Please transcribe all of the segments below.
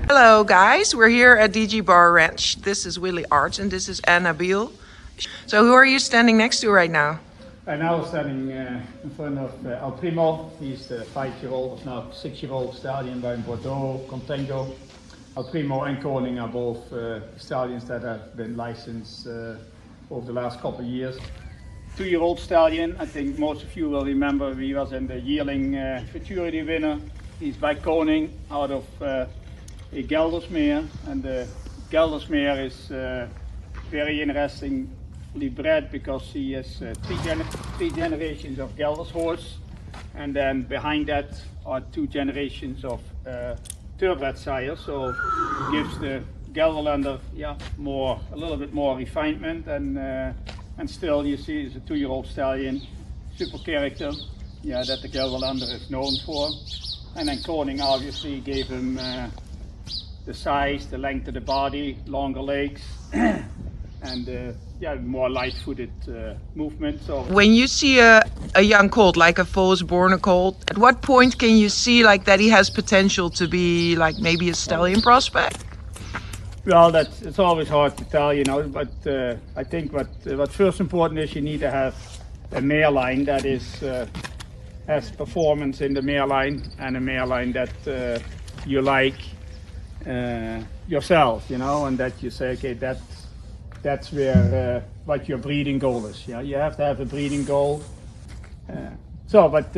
Hello guys, we're here at DG Bar Ranch. This is Willy Arts and this is Annabelle. So who are you standing next to right now? Right now we're standing in front of El Primo. He's the 5-year-old, now 6-year-old stallion by Bordeaux, Contango. El Primo and Koning are both stallions that have been licensed over the last couple of years. 2-year-old stallion, I think most of you will remember he was in the yearling futurity winner. He's by Koning out of a Geldersmeer, and the Geldersmeer is very interestingly bred because he has three generations of Gelders horse, and then behind that are 2 generations of thoroughbred sires, so it gives the Gelderlander a little bit more refinement, and still you see it's a 2-year-old stallion, super character, that the Gelderlander is known for. And then Koning obviously gave him the size, the length of the body, longer legs, and more light-footed movement. So when you see a young colt, like a foal is born a colt, at what point can you see like that he has potential to be like maybe a stallion prospect? Well, it's always hard to tell, you know, but I think what first important is you need to have a mare line that has performance in the mare line, and a mare line that you like yourself, you know, and that you say, okay, that's where what your breeding goal is. Yeah, you have to have a breeding goal. But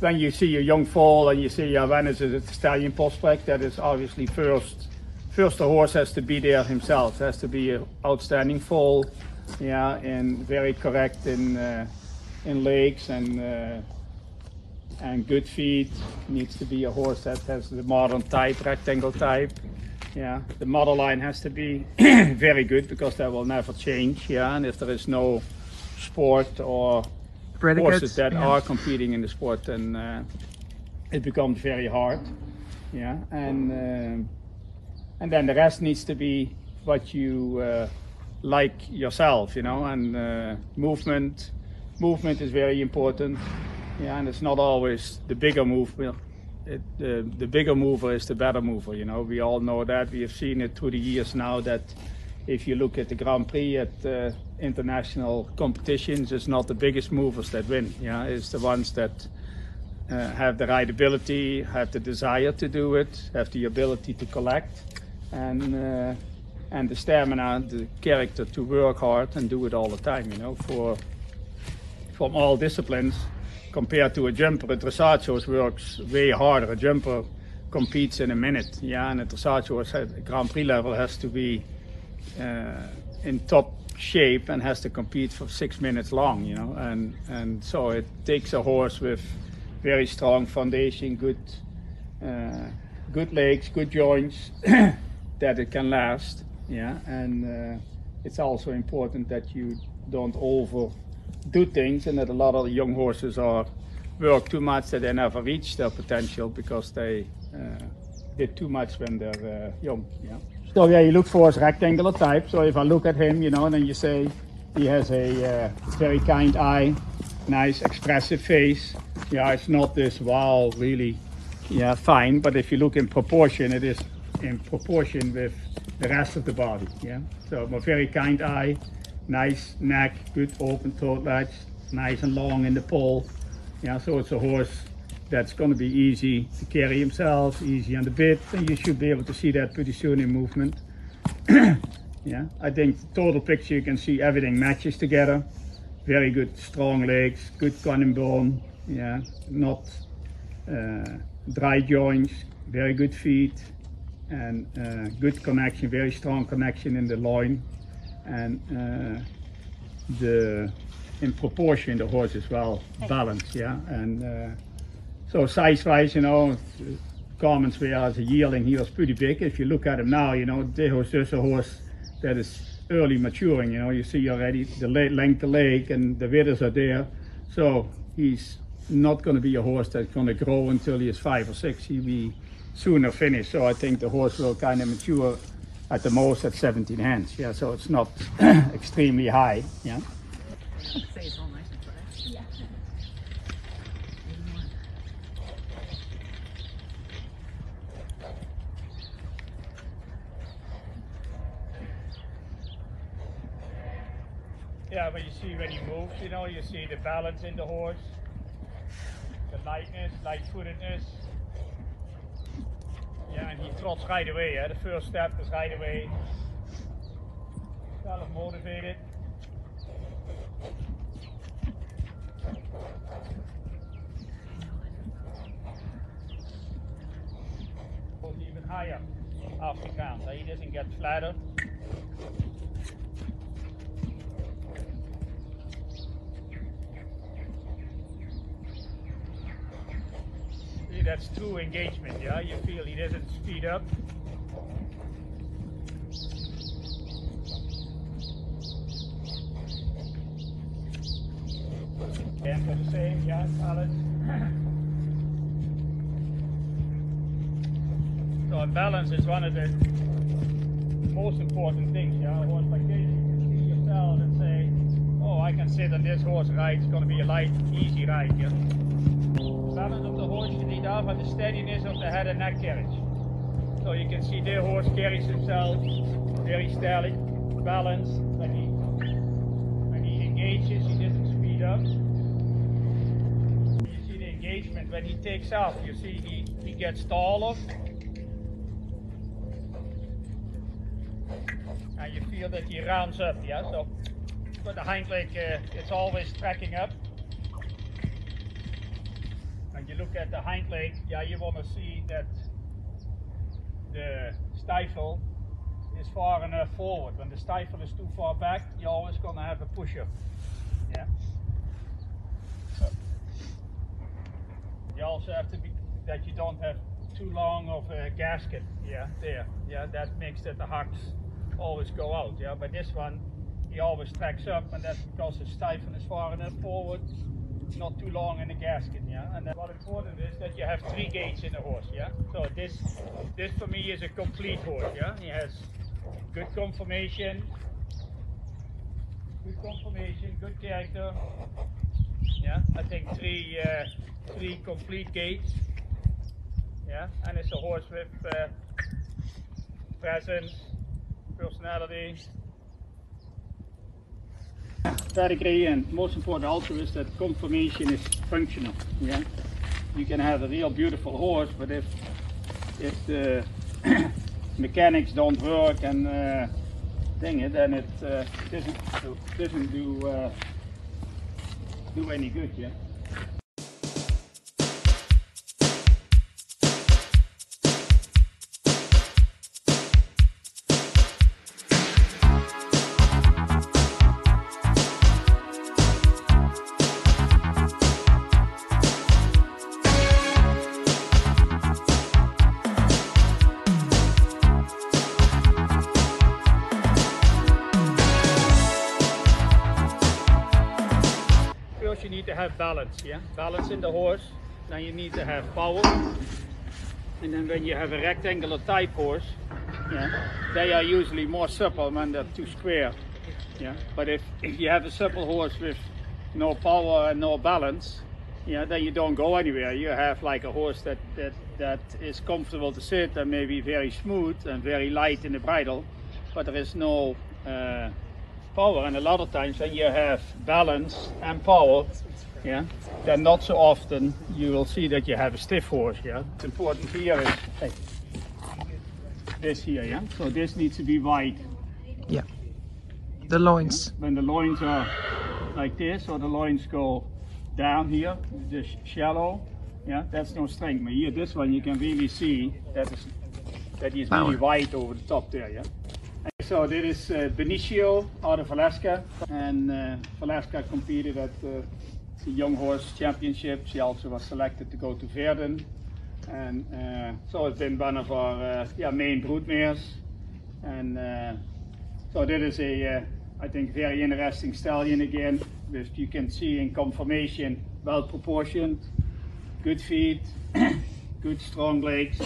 when you see a young foal and you see when is it a stallion prospect, that is obviously first the horse has to be there himself. It has to be an outstanding foal, and very correct in legs and good feet. Needs to be a horse that has the modern type, rectangle type. Yeah, the mother line has to be very good because that will never change. Yeah, and if there is no sport or horses that are competing in the sport, then it becomes very hard. Yeah, and then the rest needs to be what you like yourself, you know. And movement is very important. Yeah, and it's not always the bigger mover. The bigger mover is the better mover, you know. We all know that. We have seen it through the years now that if you look at the Grand Prix at international competitions, it's not the biggest movers that win. Yeah, it's the ones that have the right ability, have the desire to do it, have the ability to collect, and the stamina, the character to work hard and do it all the time, you know, from all disciplines. Compared to a jumper, a dressage horse works way harder. A jumper competes in a minute, and a dressage horse at Grand Prix level has to be in top shape and has to compete for 6 minutes long, you know. And so it takes a horse with very strong foundation, good legs, good joints, that it can last. Yeah, and it's also important that you don't overdo things, and that a lot of young horses work too much that they never reach their potential because they did too much when they're young. Yeah. So you look for his rectangular type. So if I look at him, you know, then you say he has a very kind eye, nice expressive face. Yeah, it's not this wow, really, fine. But if you look in proportion, it is in proportion with the rest of the body. Yeah. So a very kind eye. Nice neck, good open throat latch, nice and long in the poll. Yeah, so it's a horse that's going to be easy to carry himself, easy on the bit, and you should be able to see that pretty soon in movement. Yeah, I think the total picture you can see everything matches together. Very good strong legs, good cannon bone, not dry joints, very good feet, and good connection, very strong connection in the loin. And in proportion the horse is well balanced, and so size-wise, you know, comments where as a yearling he was pretty big. If you look at him now, you know, this was just a horse that is early maturing, you know. You see already the length of leg and the withers are there, so he's not going to be a horse that's going to grow until he is 5 or 6. He'll be sooner finished. So I think the horse will kind of mature at the most at 17 hands. Yeah, so it's not extremely high. Yeah. Yeah, but you see when he moves, you know, you see the balance in the horse, the lightness, light-footedness. Yeah, and he trots right away. The first step is right away. Self-motivated. Goes even higher after count. He doesn't get flatter. See, that's true engagement. Yeah, you feel he doesn't speed up. And for the same, yeah, balance. So balance is one of the most important things, yeah. A horse like this, you can see yourself and say, oh, I can sit on this horse ride, it's going to be a light, easy ride, yeah. Balance of the horse you need off and the steadiness of the head and neck carriage. So you can see the horse carries himself very steady, balanced. When he engages, he doesn't speed up. You see the engagement when he takes off, you see he gets taller. And you feel that he rounds up, yeah? So for the hind leg, it's always tracking up. And you look at the hind leg, yeah, you want to see that the stifle is far enough forward. When the stifle is too far back, you're always going to have a pusher, yeah? So you also have to be, that you don't have too long of a gasket, yeah, there. Yeah, that makes that the hocks always go out, yeah, but this one he always tracks up, and that's because the stifle is far enough forward, not too long in the gasket, yeah. And what important is that you have 3 gaits in the horse, yeah. So this for me is a complete horse, yeah. He has good conformation, good character, yeah. I think three complete gaits, yeah. And it's a horse with presence, personality, pedigree, and most important also is that conformation is functional. Yeah, you can have a real beautiful horse, but if the mechanics don't work and then it doesn't do any good. Yeah. You need to have balance, yeah, balance in the horse. Then you need to have power, and then when you have a rectangular type horse, yeah, they are usually more supple when they're too square, yeah. But if you have a supple horse with no power and no balance, yeah, then you don't go anywhere. You have like a horse that is comfortable to sit and maybe very smooth and very light in the bridle, but there is no power. And a lot of times when you have balance and power, yeah, then not so often you will see that you have a stiff horse. Yeah, it's important here is this here. Yeah, so this needs to be wide. Yeah, the loins. When the loins are like this, or the loins go down here, just shallow. Yeah, that's no strength. But here, this one you can really see that he's really wide over the top there. Yeah. So this is Benicio out of Alaska, and Alaska competed at the Young Horse Championship. She also was selected to go to Verden, and so it's been one of our main broodmares. And so this is a I think very interesting stallion again. With, you can see in conformation, well proportioned, good feet, good strong legs.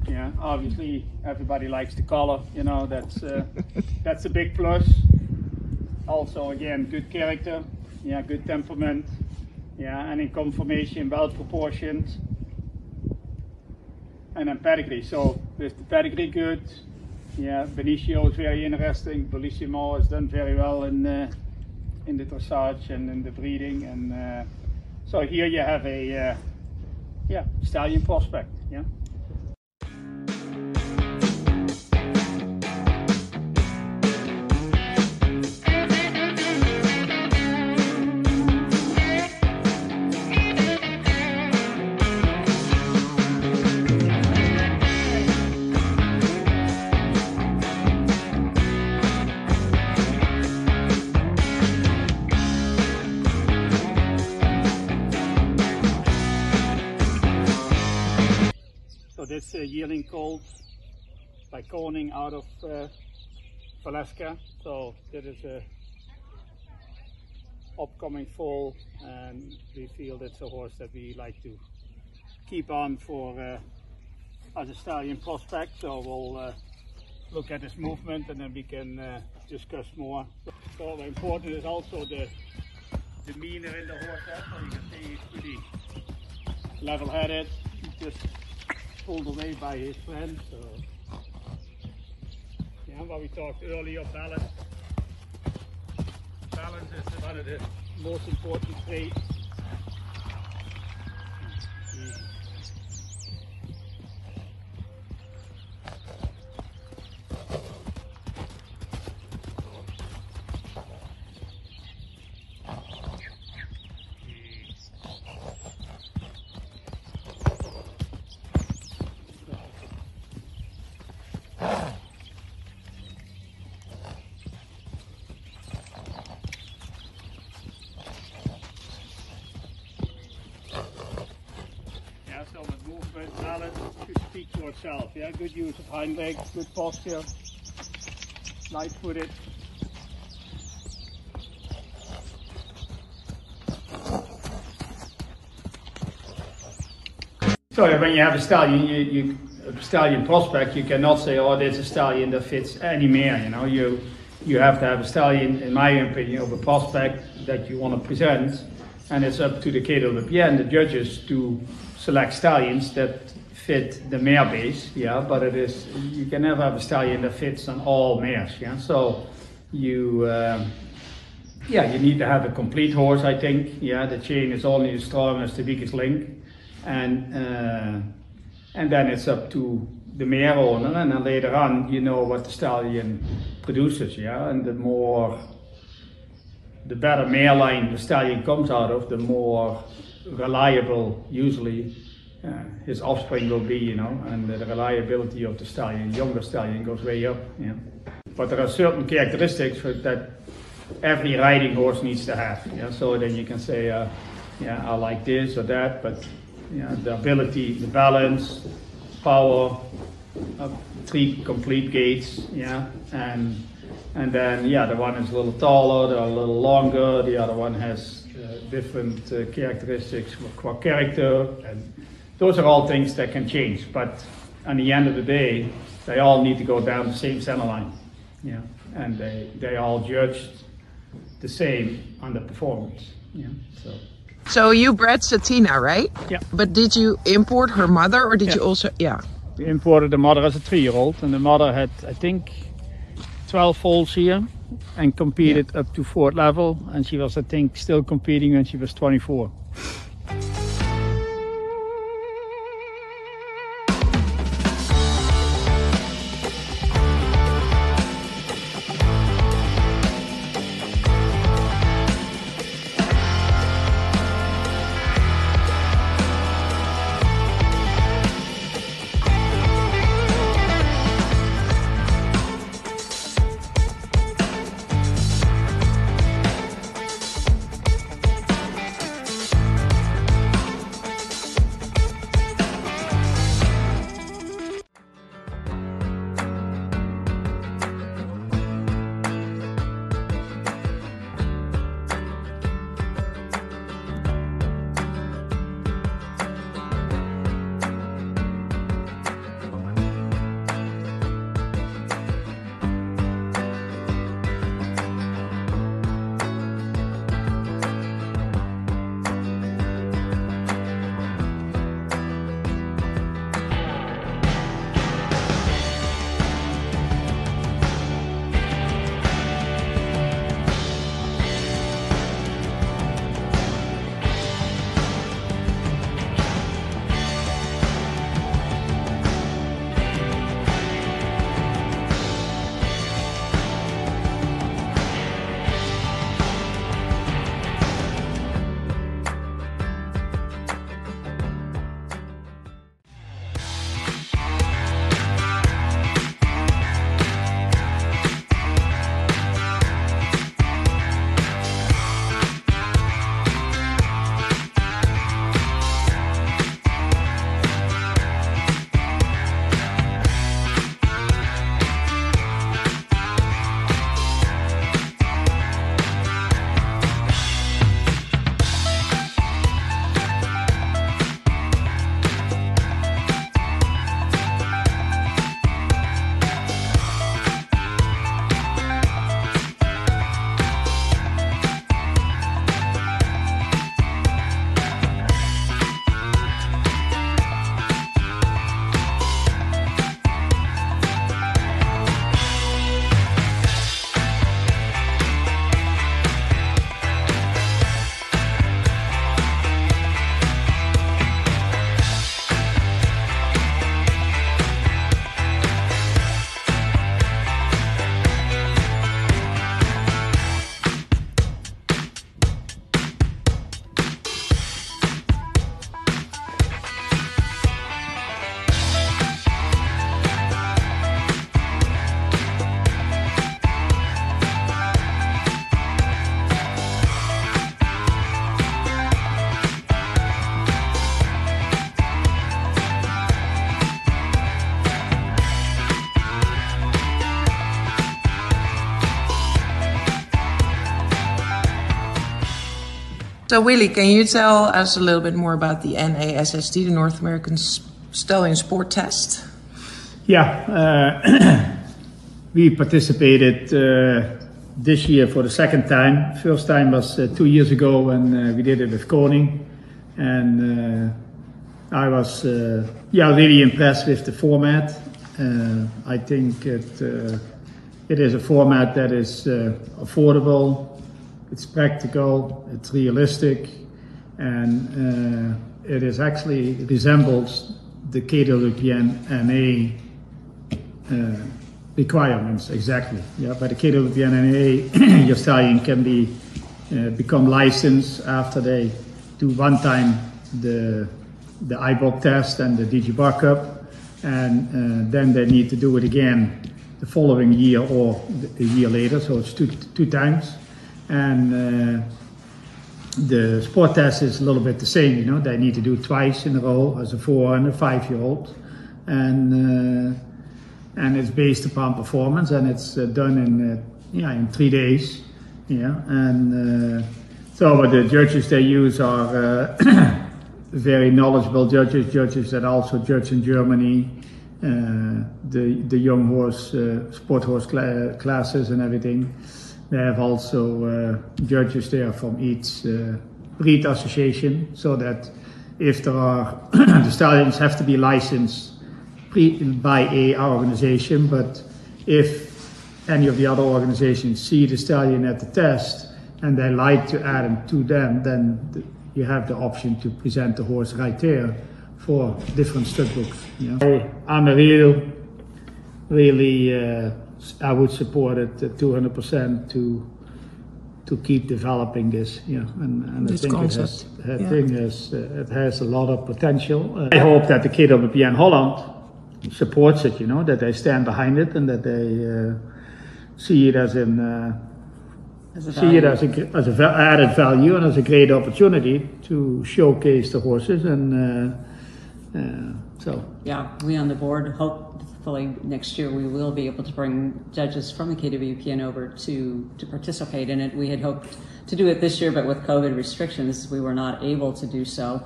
Yeah, obviously everybody likes the color, you know, that's a big plus. Also again, good character, yeah, good temperament, yeah, and in conformation, well proportioned. And then pedigree, so with the pedigree good, yeah, Benicio is very interesting, Bellissimo has done very well in in the dressage and in the breeding. And so here you have a stallion prospect. Yeah. So this yearling colt by Koning out of Alaska. So that is a upcoming foal, and we feel that's a horse that we like to keep on for as a stallion prospect. So we'll look at his movement and then we can discuss more. So important is also the demeanor in the horse. So you can see he's pretty level-headed. He's just pulled away by his friend. So yeah, what we talked earlier, balance. Balance is one of the most important traits. So with movement, balance should speak for itself. Yeah, good use of hind legs, good posture, light-footed. So when you have a stallion, a stallion prospect, you cannot say, "Oh, this is a stallion that fits any mare." You know, you have to have a stallion, in my opinion, of a prospect that you want to present, and it's up to the KWPN, the judges, to select stallions that fit the mare base, yeah, but you can never have a stallion that fits on all mares, yeah. So you need to have a complete horse, I think. Yeah, the chain is only as strong as the weakest link, and then it's up to the mare owner, and then later on you know what the stallion produces, yeah, and the better mare line the stallion comes out of, the more reliable usually his offspring will be, you know, and the reliability of the stallion, younger stallion, goes way up. Yeah. But there are certain characteristics that every riding horse needs to have. Yeah. So then you can say, I like this or that, but the ability, the balance, power, 3 complete gaits, yeah, and then the one is a little taller, the other a little longer, the other one has different characteristics for character, and those are all things that can change. But at the end of the day, they all need to go down the same center line, yeah, and they all judged the same on the performance, yeah. So you bred Satina, right? Yeah. But did you import her mother, or did you also? Yeah. We imported the mother as a 3-year-old, and the mother had, I think, 12 foals here and competed up to 4th level, and she was, I think, still competing when she was 24. So Willy, can you tell us a little bit more about the NASD, the North American Stallion Sport Test? Yeah, we participated this year for the second time. First time was 2 years ago when we did it with Koning, and I was really impressed with the format. I think it is a format that is affordable, it's practical, it's realistic, and it is actually resembles the KWPN-NA requirements exactly. Yeah, by the KWPN-NA, your stallion can become licensed after they do one time the IBOC test and the DigiBar Cup, and then they need to do it again the following year or a year later, so it's two times. And the sport test is a little bit the same, you know, they need to do it twice in a row as a 4 and a 5-year-old, and it's based upon performance, and it's done in 3 days. Yeah, and so the judges they use are very knowledgeable judges that also judge in Germany, the young horse, sport horse classes and everything. They have also judges there from each breed association, so that if there are the stallions have to be licensed by a organization, but if any of the other organizations see the stallion at the test and they like to add him to them, then you have the option to present the horse right there for different stud books. You know? I'm really I would support it 200% to keep developing this. Yeah, and I think it has a lot of potential. I hope that the KWPN Holland supports it, you know, that they stand behind it, and that they see it as an added value and as a great opportunity to showcase the horses, and so. Yeah, we on the board hopefully next year we will be able to bring judges from the KWPN over to participate in it. We had hoped to do it this year, but with COVID restrictions, we were not able to do so.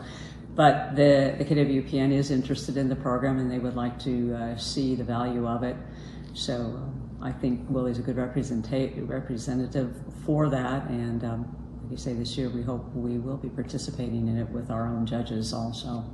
But the KWPN is interested in the program, and they would like to see the value of it. So I think Willy's a good representative for that, and like you say, this year we hope we will be participating in it with our own judges also.